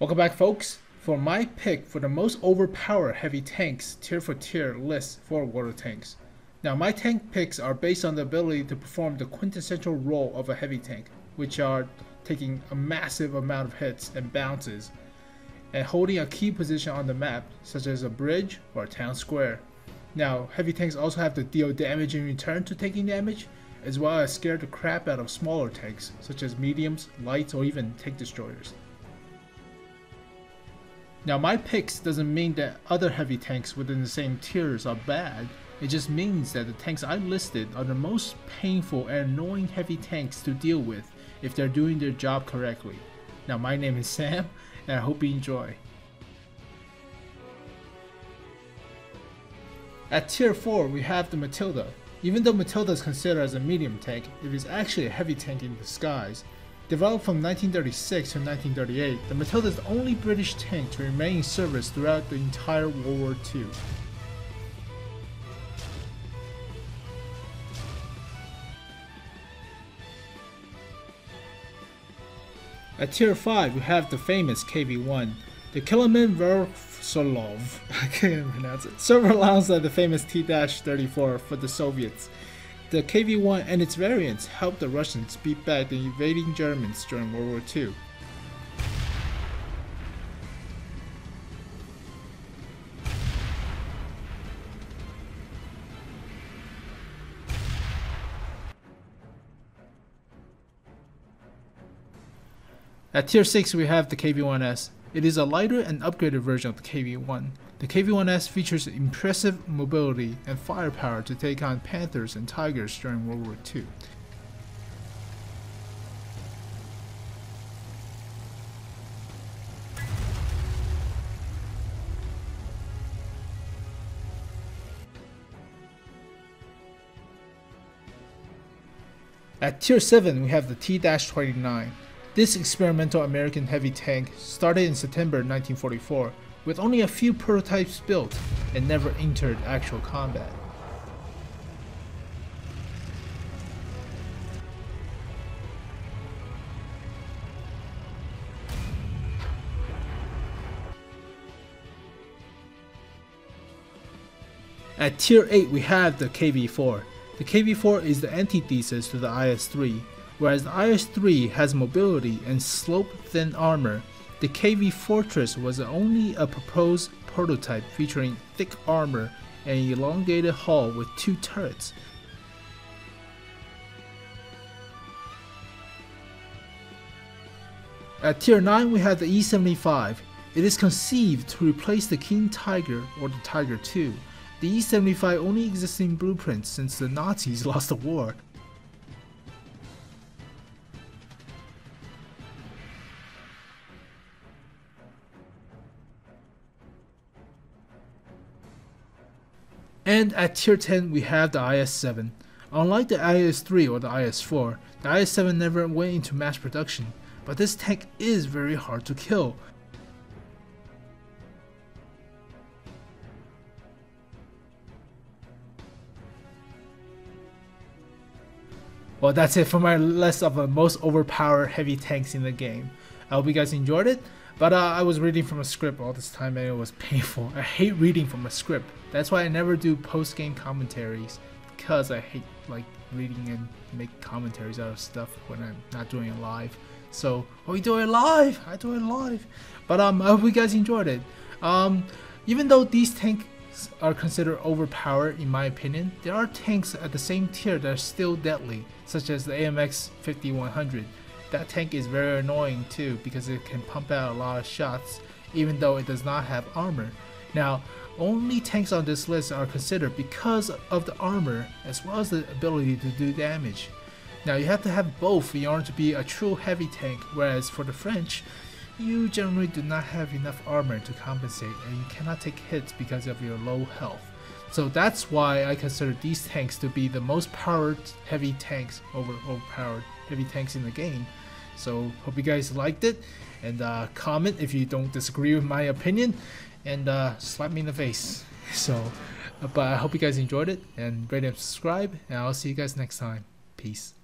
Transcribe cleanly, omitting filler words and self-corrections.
Welcome back, folks. For my pick for the most overpowered heavy tanks tier for tier list for water tanks. Now my tank picks are based on the ability to perform the quintessential role of a heavy tank, which are taking a massive amount of hits and bounces and holding a key position on the map, such as a bridge or a town square. Now heavy tanks also have to deal damage in return to taking damage, as well as scare the crap out of smaller tanks such as mediums, lights, or even tank destroyers. Now my picks doesn't mean that other heavy tanks within the same tiers are bad, it just means that the tanks I listed are the most painful and annoying heavy tanks to deal with if they're doing their job correctly. Now my name is Sam, and I hope you enjoy. At tier 4 we have the Matilda. Even though Matilda is considered as a medium tank, it is actually a heavy tank in disguise. Developed from 1936 to 1938, the Matilda is the only British tank to remain in service throughout the entire World War II. At tier 5 we have the famous KV-1, the Kiloman Versolov, I can't even pronounce it, server alongside the famous T-34 for the Soviets. The KV-1 and its variants helped the Russians beat back the invading Germans during World War II. At tier 6 we have the KV-1S. It is a lighter and upgraded version of the KV-1. The KV-1S features impressive mobility and firepower to take on Panthers and Tigers during World War II. At tier 7 we have the T-29. This experimental American heavy tank started in September 1944 with only a few prototypes built and never entered actual combat. At tier 8 we have the KV-4. The KV-4 is the antithesis to the IS-3. Whereas the IS-3 has mobility and slope-thin armor, the KV Fortress was only a proposed prototype featuring thick armor and an elongated hull with 2 turrets. At tier 9 we have the E-75. It is conceived to replace the King Tiger or the Tiger II. The E-75 only exists in blueprints since the Nazis lost the war. And at tier 10 we have the IS-7. Unlike the IS-3 or the IS-4, the IS-7 never went into mass production, but this tank is very hard to kill. Well, that's it for my list of the most overpowered heavy tanks in the game. I hope you guys enjoyed it. But I was reading from a script all this time and it was painful. I hate reading from a script. That's why I never do post-game commentaries, because I hate reading and make commentaries out of stuff when I'm not doing it live. So, we do it live! I do it live! But I hope you guys enjoyed it. Even though these tanks are considered overpowered in my opinion, there are tanks at the same tier that are still deadly, such as the AMX 5100. That tank is very annoying too because it can pump out a lot of shots even though it does not have armor. Now, only tanks on this list are considered because of the armor as well as the ability to do damage. Now you have to have both in order to be a true heavy tank, whereas for the French, you generally do not have enough armor to compensate and you cannot take hits because of your low health. So that's why I consider these tanks to be the most powered heavy tanks overpowered heavy tanks in the game. So hope you guys liked it, and comment if you don't disagree with my opinion, and slap me in the face. So, but I hope you guys enjoyed it, and rate and subscribe, and I'll see you guys next time. Peace.